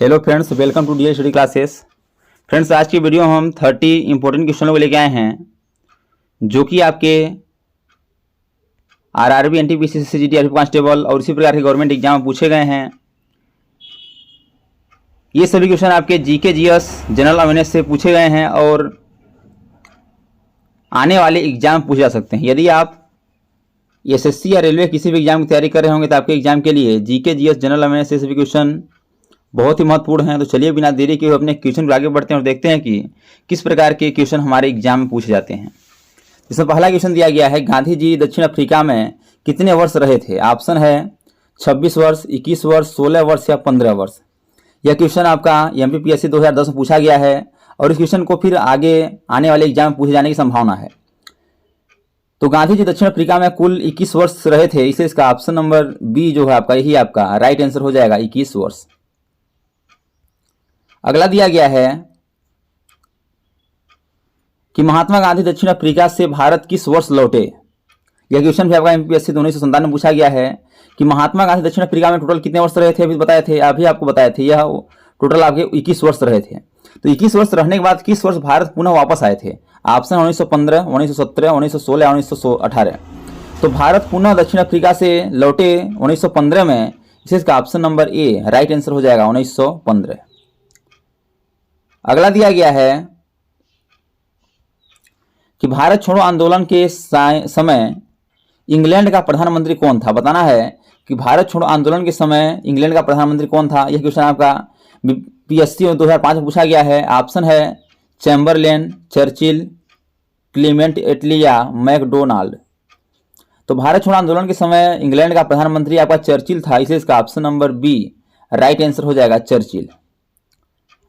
Hello friends, welcome to the study classes. Friends, आज की video हम 30 इंपॉर्टेंट क्वेश्चनों को लेके आए हैं जो कि आपके आरआरबी, एनटीपीसी, सीजीडी, कांस्टेबल और इसी प्रकार के गवर्नमेंट एग्जाम में पूछे गए हैं। ये सभी क्वेश्चन आपके जीके, जीएस, जनरल अवेयरनेस से पूछे गए हैं और आने वाले एग्जाम पूछे जा सकते हैं। यदि आप एसएससी या रेलवे किसी भी एग्जाम की तैयारी कर रहे होंगे तो आपके एग्जाम के लिए जीके, जीएस, जनरल अवेयरनेस से सभी क्वेश्चन बहुत ही महत्वपूर्ण हैं। तो चलिए बिना देरी के अपने क्वेश्चन को आगे बढ़ते हैं और देखते हैं कि किस प्रकार के क्वेश्चन हमारे एग्जाम में पूछे जाते हैं। इसमें पहला क्वेश्चन दिया गया है, गांधी जी दक्षिण अफ्रीका में कितने वर्ष रहे थे? ऑप्शन है 26 वर्ष, 21 वर्ष, 16 वर्ष या 15 वर्ष। यह क्वेश्चन आपका एमपीपीएससी 2010 में पूछा गया है और इस क्वेश्चन को फिर आगे आने वाले एग्जाम में पूछे जाने की संभावना है। तो गांधी जी दक्षिण अफ्रीका में कुल 21 वर्ष रहे थे, इसे इसका ऑप्शन नंबर बी जो है आपका यही आपका राइट आंसर हो जाएगा, 21 वर्ष। अगला दिया गया है कि महात्मा गांधी दक्षिण अफ्रीका से भारत किस वर्ष लौटे? यह क्वेश्चन भी आपका एमपीएससी 1997 में पूछा गया है कि महात्मा गांधी दक्षिण अफ्रीका में टोटल कितने वर्ष रहे थे? अभी बताए थे, अभी आपको बताए थे, यह टोटल आपके 21 वर्ष रहे थे। तो 21 वर्ष रहने के बाद किस वर्ष भारत पुनः वापस आए थे? ऑप्शन 1915, 1917, 1916, 1918। तो भारत पुनः दक्षिण अफ्रीका से लौटे 1915 में, इसे इसका option number A right answer हो जाएगा, 1915। अगला दिया गया है कि भारत छोड़ो आंदोलन के समय इंग्लैंड का प्रधानमंत्री कौन था? बताना है कि भारत छोड़ो आंदोलन के समय इंग्लैंड का प्रधानमंत्री कौन था। यह क्वेश्चन आपका पीएससी 2005 में पूछा गया है। ऑप्शन है चैम्बरलेन, चर्चिल, क्लीमेंट एटली या मैकडोनाल्ड। तो भारत छोड़ो आंदोलन के समय इंग्लैंड का प्रधानमंत्री आपका चर्चिल था, इसलिए इसका option number B right answer हो जाएगा, चर्चिल।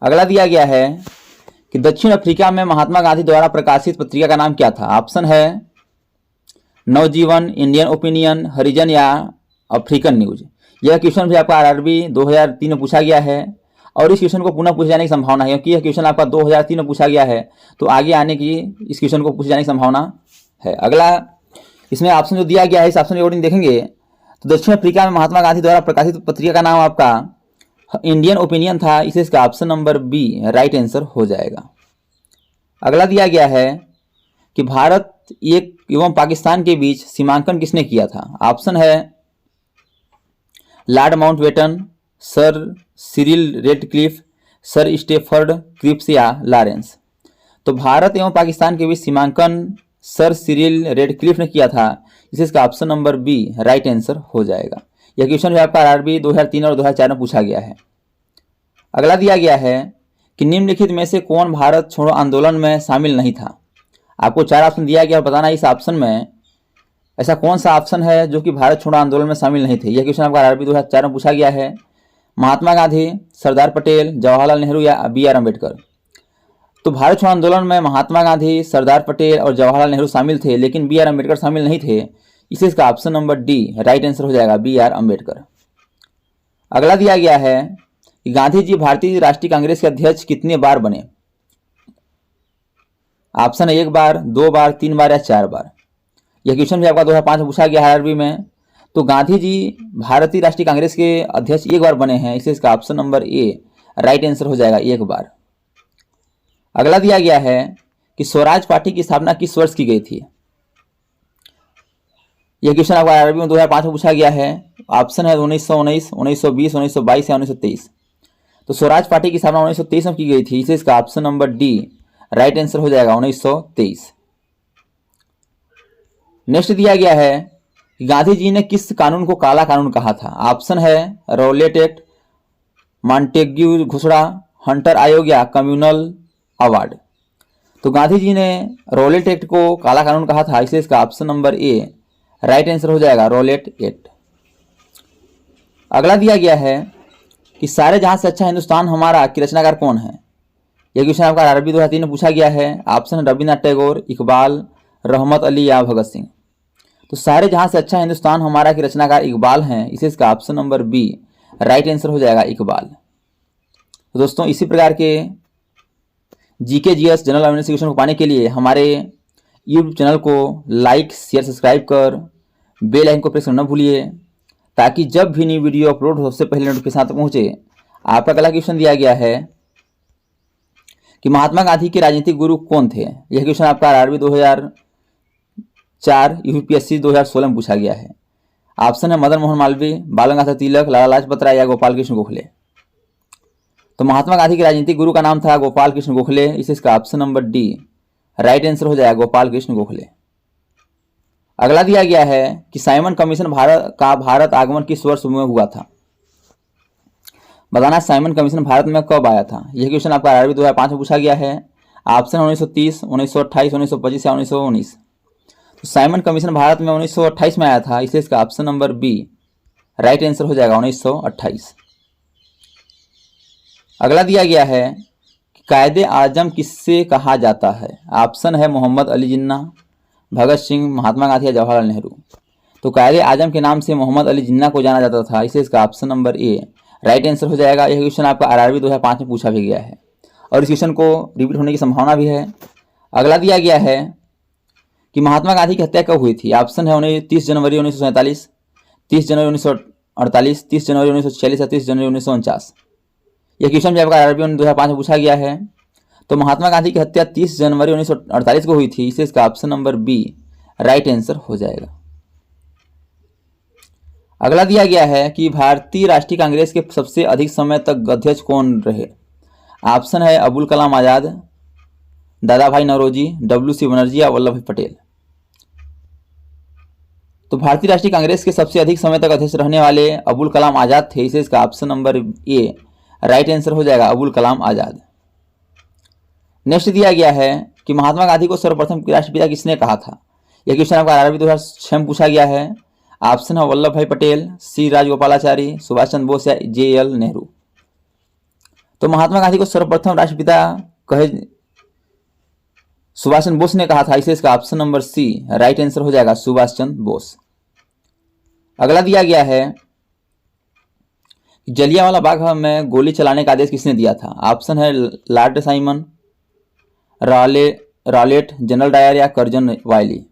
अगला दिया गया है कि दक्षिण अफ्रीका में महात्मा गांधी द्वारा प्रकाशित पत्रिका का नाम क्या था? ऑप्शन है नवजीवन, इंडियन ओपिनियन, हरिजन या अफ्रीकन न्यूज। यह क्वेश्चन भी आपका आरआरबी 2003 में पूछा गया है और इस क्वेश्चन को पुनः पूछे जाने की संभावना है, क्योंकि यह क्वेश्चन आपका 2003 में पूछा गया है, तो आगे आने की इस क्वेश्चन को पूछे जाने की संभावना है। अगला इसमें ऑप्शन जो दिया गया है, इस ऑप्शन की वर्डिंग देखेंगे तो दक्षिण अफ्रीका में महात्मा गांधी द्वारा प्रकाशित पत्रिका का नाम आपका इंडियन ओपिनियन था, इसे इसका option number B right answer हो जाएगा। अगला दिया गया है कि भारत एवं पाकिस्तान के बीच सीमांकन किसने किया था? ऑप्शन है Lord Mountbatten, sir Cyril Radcliffe, sir Stafford Cripps या लॉरेंस। तो भारत एवं पाकिस्तान के बीच सीमांकन सर सिरिल रेडक्लिफ ने किया था, इसे इसका option number B right answer हो जाएगा। यह क्वेश्चन भी आपका आरआरबी 2003 और 2004 में पूछा गया है। अगला दिया गया है कि निम्नलिखित में से कौन भारत छोड़ो आंदोलन में शामिल नहीं था? आपको 4 ऑप्शन दिया गया और बताना इस ऑप्शन में ऐसा कौन सा ऑप्शन है जो कि भारत छोड़ो आंदोलन में शामिल नहीं थे। यह क्वेश्चन आपका आरआरबी 2004 में पूछा गया है। महात्मा गांधी, सरदार पटेल, जवाहरलाल नेहरू या बी.आर. अम्बेडकर। तो भारत छोड़ो आंदोलन में महात्मा गांधी, सरदार पटेल और जवाहरलाल नेहरू शामिल थे, लेकिन बी.आर. अम्बेडकर शामिल नहीं थे, इसे इसका option number D right answer हो जाएगा, बी.आर. अम्बेडकर। अगला दिया गया है कि गांधी जी भारतीय राष्ट्रीय कांग्रेस के अध्यक्ष कितने बार बने? ऑप्शन है 1 बार, 2 बार, 3 बार या 4 बार। यह क्वेश्चन भी आपका 2005 में पूछा गया है आरआरबी में। तो गांधी जी भारतीय राष्ट्रीय कांग्रेस के अध्यक्ष 1 बार बने हैं, इसे इसका option number A right answer हो जाएगा, 1 बार। अगला दिया गया है कि स्वराज पार्टी की स्थापना किस वर्ष की गई थी? यह क्वेश्चन आपका आरआरबी में 2005 में पूछा गया है। ऑप्शन है 1919, 1920, 1922 या 1923। तो स्वराज पार्टी की स्थापना 1923 में की गई थी, इसे इसका option number D right answer हो जाएगा, 1923। नेक्स्ट दिया गया है कि गांधी जी ने किस कानून को काला कानून कहा था? ऑप्शन है रॉलेट एक्ट, मॉन्टेग्यू घोषणा, हंटर आयोग या कम्युनल अवार्ड। तो गांधी जी ने रॉलेट एक्ट को काला कानून कहा था, इसे इसका option number A right answer हो जाएगा, रॉलेट एक्ट। अगला दिया गया है कि सारे जहां से अच्छा हिंदुस्तान हमारा की रचनाकार कौन है? यह क्वेश्चन आपका आरआरबी 2003 में पूछा गया है। ऑप्शन है रविन्द्रनाथ टैगोर, इकबाल, रहमत अली या भगत सिंह। तो सारे जहां से अच्छा हिंदुस्तान हमारा की रचनाकार इकबाल हैं, इसे इसका option number B right answer हो जाएगा, इकबाल। तो दोस्तों, इसी प्रकार के GK, GS, general awareness question को पाने के लिए हमारे यूट्यूब चैनल को लाइक, शेयर, सब्सक्राइब कर बेल आइकन को प्रेस करना न भूलिए, ताकि जब भी नई वीडियो अपलोड हो सबसे पहले नोटिफिकेशन पहुंचे। आपका अगला क्वेश्चन दिया गया है कि महात्मा गांधी के राजनीतिक गुरु कौन थे। यह क्वेश्चन आपका आरआरबी 2004 यूपीएससी 2016 में पूछा गया है। ऑप्शन है मदन मोहन मालवीय, बाल गंगाधर तिलक, लाला लाजपत राय या गोपाल कृष्ण गोखले। तो महात्मा गांधी के राजनीतिक गुरु का नाम था गोपाल कृष्ण गोखले, इसे इसका option number D right answer हो जाएगा, गोपाल कृष्ण गोखले। अगला दिया गया है कि साइमन कमीशन भारत आगमन किस वर्ष में हुआ था। बताना साइमन कमीशन भारत में कब आया था। यह क्वेश्चन आपका आरआरबी 2005 में पूछा गया है। ऑप्शन 1930, 1928, 1925 या 1919। तो साइमन कमीशन भारत में 1928 में आया था, इसलिए इसका option number B right answer हो जाएगा, 1928। अगला दिया गया है कि कायदे आजम किससे कहा जाता है। ऑप्शन है मोहम्मद अली जिन्ना, भगत सिंह, महात्मा गांधी या जवाहरलाल नेहरू। तो कायदे आजम के नाम से मोहम्मद अली जिन्ना को जाना जाता था, इसे इसका option number A right answer हो जाएगा। यह क्वेश्चन आपका आरआरबी 2005 में पूछा भी गया है और इस क्वेश्चन को रिपीट होने की संभावना भी है। अगला दिया गया है कि महात्मा गांधी की हत्या कब हुई थी। ऑप्शन है 30 जनवरी 1947, 30 जनवरी 1948, 30 जनवरी 1946 या 30 जनवरी 1949। यह क्वेश्चन भी आपका आरआरबी 2005 में पूछा गया है। तो महात्मा गांधी की हत्या 30 जनवरी 1948 को हुई थी, इसे इसका option number B right answer हो जाएगा। अगला दिया गया है कि भारतीय राष्ट्रीय कांग्रेस के सबसे अधिक समय तक अध्यक्ष कौन रहे। ऑप्शन है अबुल कलाम आजाद, दादा भाई नौरोजी, WC बनर्जी या वल्लभ भाई पटेल। तो भारतीय राष्ट्रीय कांग्रेस के सबसे अधिक समय तक अध्यक्ष रहने वाले अबुल कलाम आजाद थे, इसे इसका option number A right answer हो जाएगा, अबुल कलाम आजाद। नेक्स्ट दिया गया है कि महात्मा गांधी को सर्वप्रथम राष्ट्रपिता किसने कहा था। यह क्वेश्चन आपका आरआरबी 2006 में पूछा गया है। ऑप्शन है वल्लभ भाई पटेल, सी राजगोपालाचारी, सुभाष चंद्र बोस या JL नेहरू। तो महात्मा गांधी को सर्वप्रथम राष्ट्रपिता कहे सुभाष चंद्र बोस ने कहा था, इसे इसका option number C right answer हो जाएगा, सुभाष चंद्र बोस। अगला दिया गया है जलियांवाला बाग में गोली चलाने का आदेश किसने दिया था। ऑप्शन है Lord Simon, Rowlatt, General Dyer या कर्जन वायली।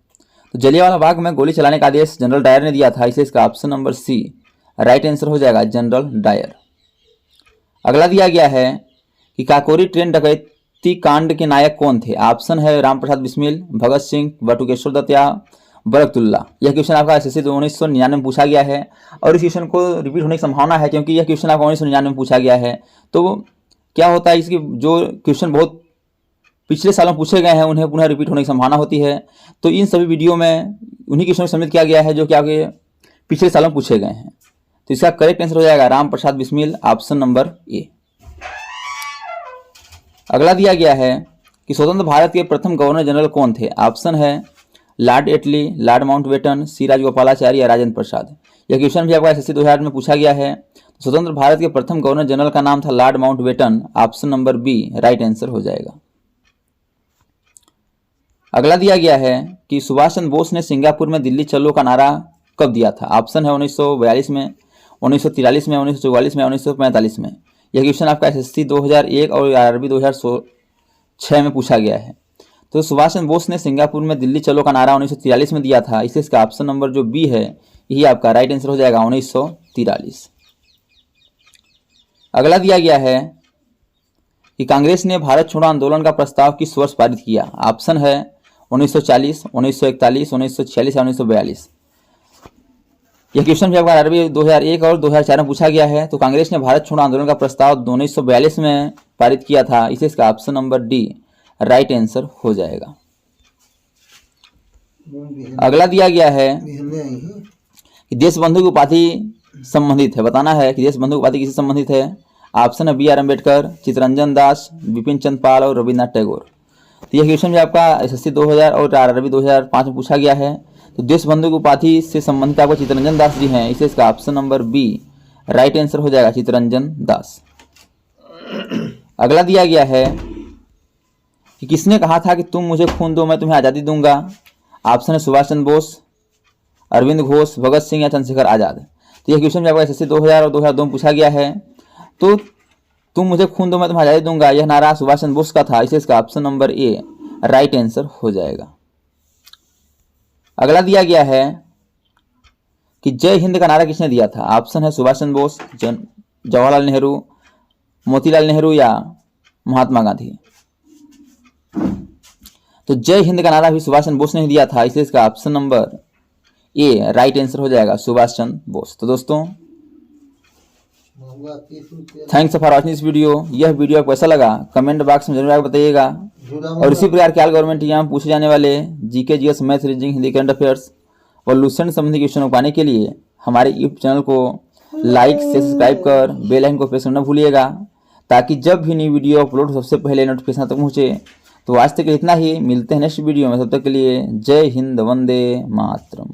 तो जलियांवाला बाग में गोली चलाने का आदेश जनरल डायर ने दिया था, इसे इसका option number C right answer हो जाएगा, जनरल डायर। अगला दिया गया है कि काकोरी ट्रेन डकैती कांड के नायक कौन थे। ऑप्शन है रामप्रसाद बिस्मिल, भगत सिंह, बटुकेश्वर दत्त या बरकतुल्ला। यह क्वेश्चन आपका SSC 1999 में पूछा गया है और इस क्वेश्चन को रिपीट होने की संभावना है, क्योंकि यह क्वेश्चन आपका 1999 में पूछा गया है। तो क्या होता है, इसकी जो क्वेश्चन बहुत पिछले सालों पूछे गए हैं उन्हें पुनः रिपीट होने की संभावना होती है। तो इन सभी वीडियो में उन्हीं क्वेश्चन सम्मिलित किया गया है जो कि आपके पिछले सालों पूछे गए हैं। तो इसका करेक्ट आंसर हो जाएगा Ram Prasad Bismil, option number A. अगला दिया गया है कि स्वतंत्र भारत के प्रथम गवर्नर जनरल कौन थे। ऑप्शन है लॉर्ड एटली, लॉर्ड माउंटबेटन, सी राजगोपालाचारी या राजेंद्र प्रसाद। यह क्वेश्चन भी आपका SSC 2008 में पूछा गया है। स्वतंत्र भारत के प्रथम गवर्नर जनरल का नाम था Lord Mountbatten, option number B right answer हो जाएगा। अगला दिया गया है कि सुभाष चंद्र बोस ने सिंगापुर में दिल्ली चलो का नारा कब दिया था। ऑप्शन है 1942 में, 1943 में, 1944 में, 1945 में। यह क्वेश्चन आपका SSC 2001 और आरआरबी 2006 में पूछा गया है। तो सुभाष चंद्र बोस ने सिंगापुर में दिल्ली चलो का नारा 1943 में दिया था, इसे इसका ऑप्शन नंबर जो बी है यही आपका राइट आंसर हो जाएगा, 1943। अगला दिया गया है कि कांग्रेस ने भारत छोड़ो आंदोलन का प्रस्ताव किस वर्ष पारित किया। ऑप्शन है 1940, 1941, 1946 या 1942। यह क्वेश्चन भी आपका आरआरबी 2001 और 2004 में पूछा गया है। तो कांग्रेस ने भारत छोड़ो आंदोलन का प्रस्ताव 1942 में पारित किया था, इसे इसका option number D right answer हो जाएगा। अगला दिया गया है कि देश बंधु की उपाधि संबंधित है। बताना है कि देश बंधु की उपाधि किससे संबंधित है। ऑप्शन है BR अम्बेडकर, चित्तरंजन दास, बिपिन चंद्र पाल और रविन्द्रनाथ टैगोर। तो यह क्वेश्चन भी आपका SSC 2000 और आरआरबी 2005 में पूछा गया है। तो देश बंधु की उपाधि से संबंधित आपको चित्तरंजन दास जी हैं, इसे इसका option number B right answer हो जाएगा, चित्तरंजन दास। अगला दिया गया है कि किसने कहा था कि तुम मुझे खून दो मैं तुम्हें आज़ादी दूंगा। ऑप्शन है सुभाष चंद्र बोस, अरविंद घोष, भगत सिंह या चंद्रशेखर आजाद। तो यह क्वेश्चन भी आपका SSC 2000 और 2002 में पूछा गया है। तो तुम मुझे खून दो मैं तुम्हें आज़ादी दूंगा, यह नारा सुभाष चंद्र बोस का था, इसे इसका option number A right answer हो जाएगा। अगला दिया गया है कि जय हिंद का नारा किसने दिया था। ऑप्शन है सुभाष चंद्र बोस, जवाहरलाल नेहरू, मोतीलाल नेहरू या महात्मा गांधी? तो जय हिंद का नारा भी सुभाष चंद्र बोस ने दिया था, इसलिए इसका option number A right answer हो जाएगा, सुभाष चंद्र बोस। तो दोस्तों thanks for watching this video. यह वीडियो आपको कैसा लगा कमेंट बॉक्स में जरूर आकर बताइएगा। और इसी प्रकार के ऑल गवर्नमेंट एग्जाम पूछे जाने वाले GK, GS, math, reasoning, Hindi, current affairs और लूसेंट संबंधी क्वेश्चन को पाने के लिए हमारे यूट्यूब चैनल को लाइक से सब्सक्राइब कर बेल आइकन को प्रेस करना न भूलिएगा, ताकि जब भी नई वीडियो अपलोड हो सबसे पहले नोटिफिकेशन तक पहुँचे। तो आज तक इतना ही, मिलते हैं नेक्स्ट वीडियो में, तब तक के लिए जय हिंद, वंदे मातरम।